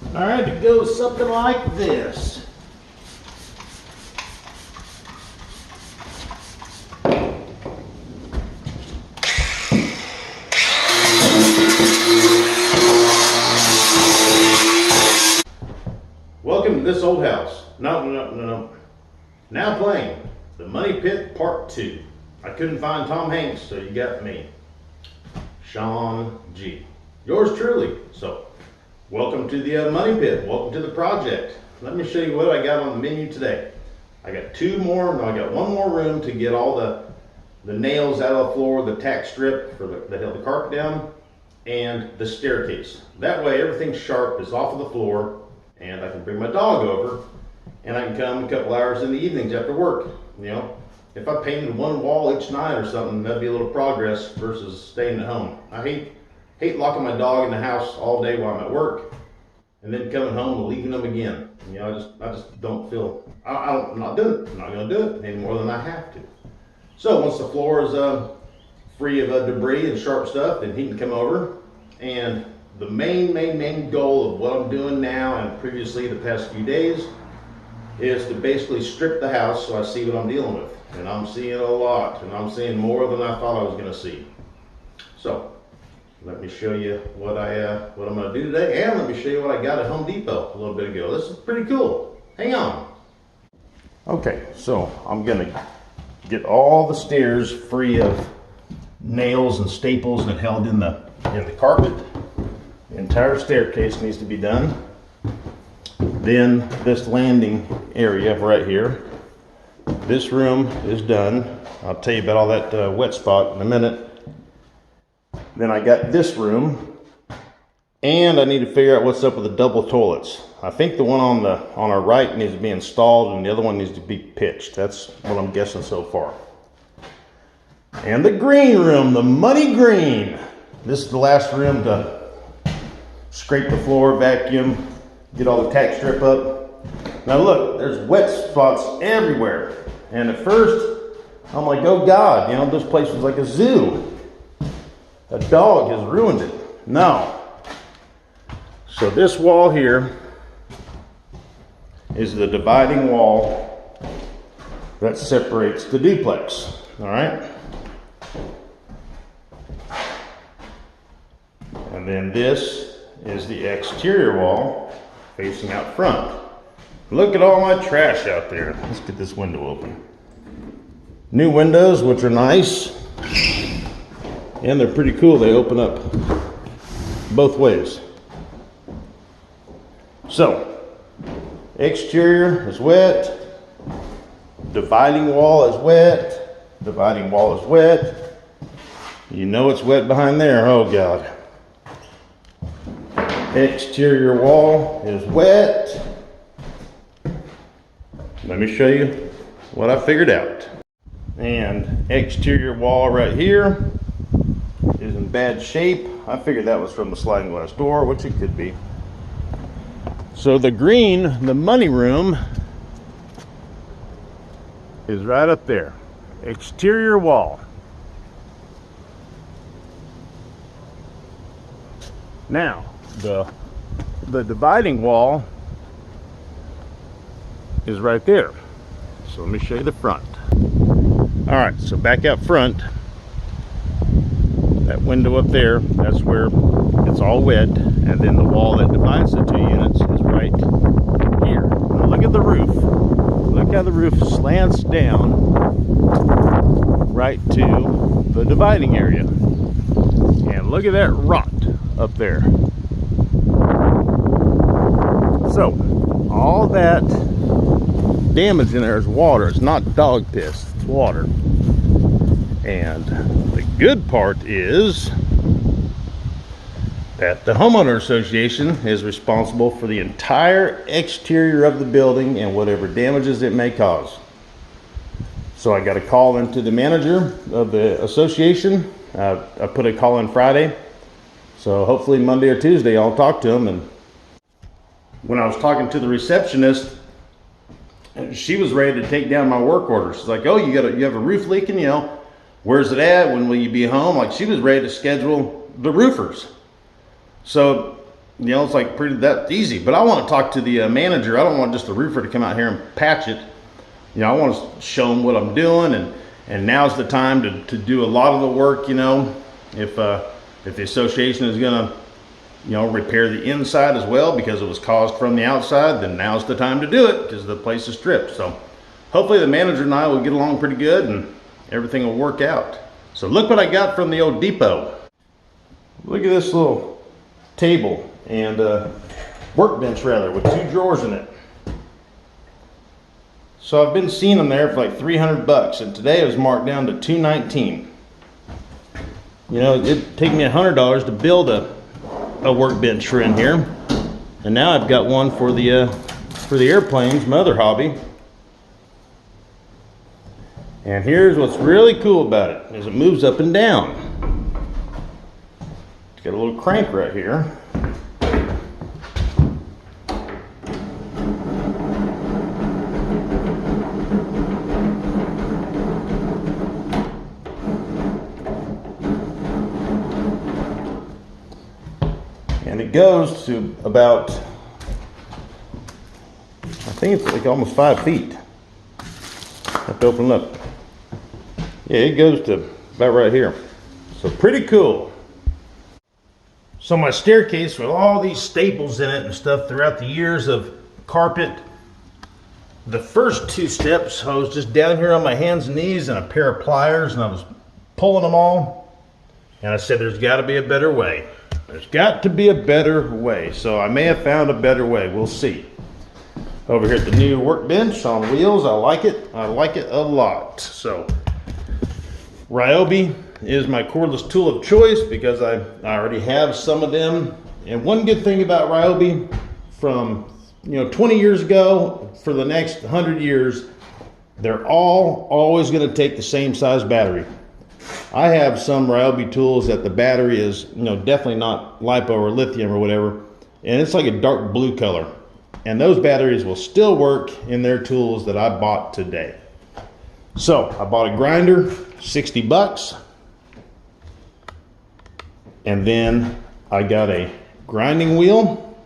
All right, it goes something like this. Welcome to this old house. No. Now playing The Money Pit Part 2. I couldn't find Tom Hanks, so you got me. Sean G. Yours truly. So, welcome to the Money Pit. Welcome to the project. Let me show you what I got on the menu today. I got one more room to get all the nails out of the floor, the tack strip for that held the carpet down, and the staircase. That way everything's sharp, is off of the floor, and I can bring my dog over, and I can come a couple hours in the evenings after work. You know, if I painted one wall each night or something, that'd be a little progress versus staying at home. I hate locking my dog in the house all day while I'm at work, and then coming home and leaving them again. You know, I just don't feel, I'm not doing it. I'm not gonna do it any more than I have to. So once the floor is free of debris and sharp stuff, then he can come over. And the main goal of what I'm doing now and previously the past few days is to basically strip the house so I see what I'm dealing with. And I'm seeing a lot, and I'm seeing more than I thought I was gonna see. So let me show you what I'm gonna do today, and let me show you what I got at Home Depot a little bit ago. This is pretty cool. Hang on. Okay, so I'm gonna get all the stairs free of nails and staples that held in the carpet. The entire staircase needs to be done. Then this landing area right here. This room is done. I'll tell you about all that wet spot in a minute. Then I got this room, and I need to figure out what's up with the double toilets. I think the one on our right needs to be installed, and the other one needs to be pitched. That's what I'm guessing so far. And the green room, the money green. This is the last room to scrape the floor, vacuum, get all the tack strip up. Now look, there's wet spots everywhere. And at first, I'm like, oh God, you know, this place was like a zoo. A dog has ruined it. No. So this wall here is the dividing wall that separates the duplex. All right. And then this is the exterior wall facing out front. Look at all my trash out there. Let's get this window open. New windows, which are nice. And they're pretty cool. They open up both ways. So, exterior is wet. Dividing wall is wet. Dividing wall is wet. You know it's wet behind there. Oh God. Exterior wall is wet. Let me show you what I figured out. And exterior wall right here is in bad shape. I figured that was from the sliding glass door, which it could be. So the green, the money room, is right up there. Exterior wall. Now, the dividing wall is right there. So let me show you the front. All right, so back out front, that window up there, that's where it's all wet, and then the wall that divides the two units is right here. Now look at the roof. Look how the roof slants down right to the dividing area. And look at that rot up there. So, all that damage in there is water. It's not dog piss, it's water. And the good part is that the homeowner association is responsible for the entire exterior of the building and whatever damages it may cause. So I got a call into the manager of the association. I put a call in Friday. So hopefully Monday or Tuesday I'll talk to him. And when I was talking to the receptionist, she was ready to take down my work order. She's like, oh, you have a roof leaking, you know, where's it at? When will you be home? Like, she was ready to schedule the roofers. So you know, it's like pretty that easy. But I want to talk to the manager. I don't want just the roofer to come out here and patch it. You know, I want to show them what I'm doing, and now's the time to do a lot of the work. You know, if the association is gonna, you know, repair the inside as well because it was caused from the outside, then now's the time to do it because the place is stripped. So hopefully the manager and I will get along pretty good and everything will work out. So look what I got from the old depot. Look at this little table and workbench rather, with 2 drawers in it. So I've been seeing them there for like 300 bucks, and today it was marked down to $219. You know, it'd take me $100 to build a workbench for in here, and now I've got one for the airplanes, my other hobby. And here's what's really cool about it, is it moves up and down. It's got a little crank right here. And it goes to about, I think it's like almost 5 feet. I have to open it up. Yeah, it goes to about right here. So pretty cool. So my staircase with all these staples in it and stuff throughout the years of carpet. The first 2 steps, I was just down here on my hands and knees and a pair of pliers, and I was pulling them all. And I said, there's got to be a better way. There's got to be a better way. So I may have found a better way. We'll see. Over here at the new workbench on wheels, I like it. I like it a lot. So Ryobi is my cordless tool of choice because I already have some of them. And one good thing about Ryobi, from 20 years ago for the next 100 years, they're always going to take the same size battery. I have some Ryobi tools that the battery is, definitely not LiPo or lithium or whatever, and it's like a dark blue color. And those batteries will still work in their tools that I bought today. So I bought a grinder, 60 bucks. And then I got a grinding wheel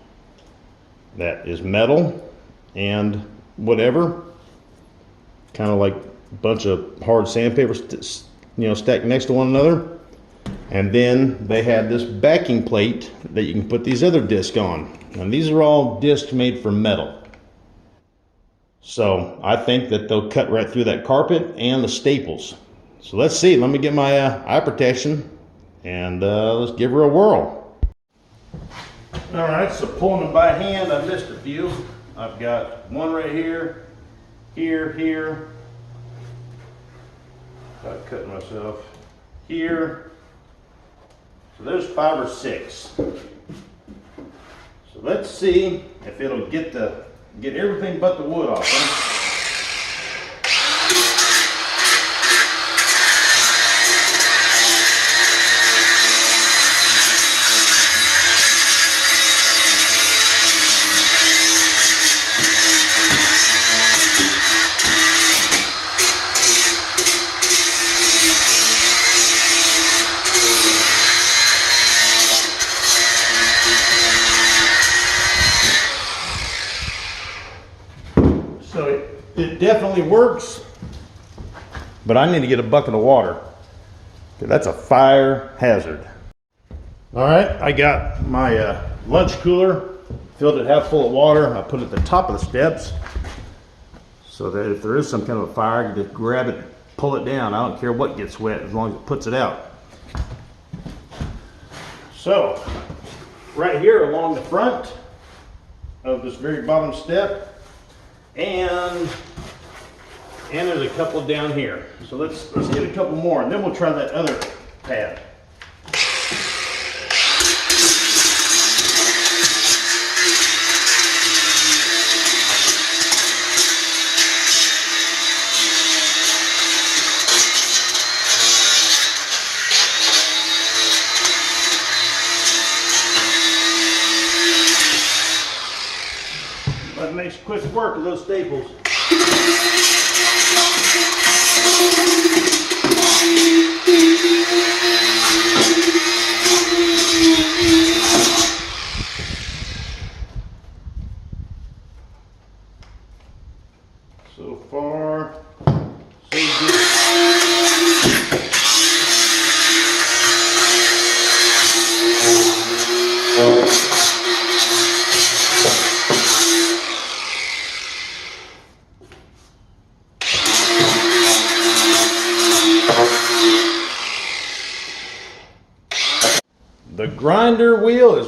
that is metal and whatever, kind of like a bunch of hard sandpaper stacked next to one another. And then they had this backing plate that you can put these other discs on. And these are all discs made from metal. So I think that they'll cut right through that carpet and the staples. So let's see. Let me get my eye protection and let's give her a whirl. All right, so pulling them by hand, I missed a few. I've got one right here, here. Got cutting myself here. So there's 5 or 6. So let's see if it'll get everything but the wood off. So it definitely works, but I need to get a bucket of water. That's a fire hazard. All right, I got my lunch cooler, filled it half full of water. I put it at the top of the steps so that if there is some kind of a fire, I can just grab it, pull it down. I don't care what gets wet as long as it puts it out. So right here along the front of this very bottom step, and there's a couple down here. So let's get a couple more, and then we'll try that other pad. That makes quick work of those staples.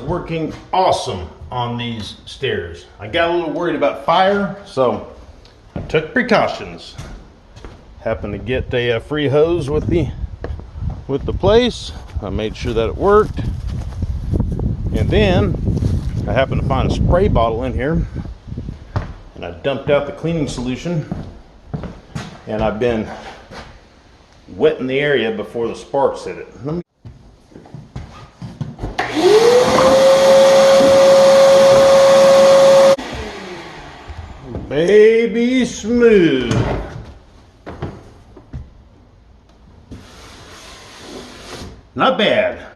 working awesome on these stairs. I got a little worried about fire, so I took precautions. Happened to get a free hose with the place. I made sure that it worked. And then I happened to find a spray bottle in here, and I dumped out the cleaning solution, and I've been wetting the area before the sparks hit it. Baby smooth. Not bad.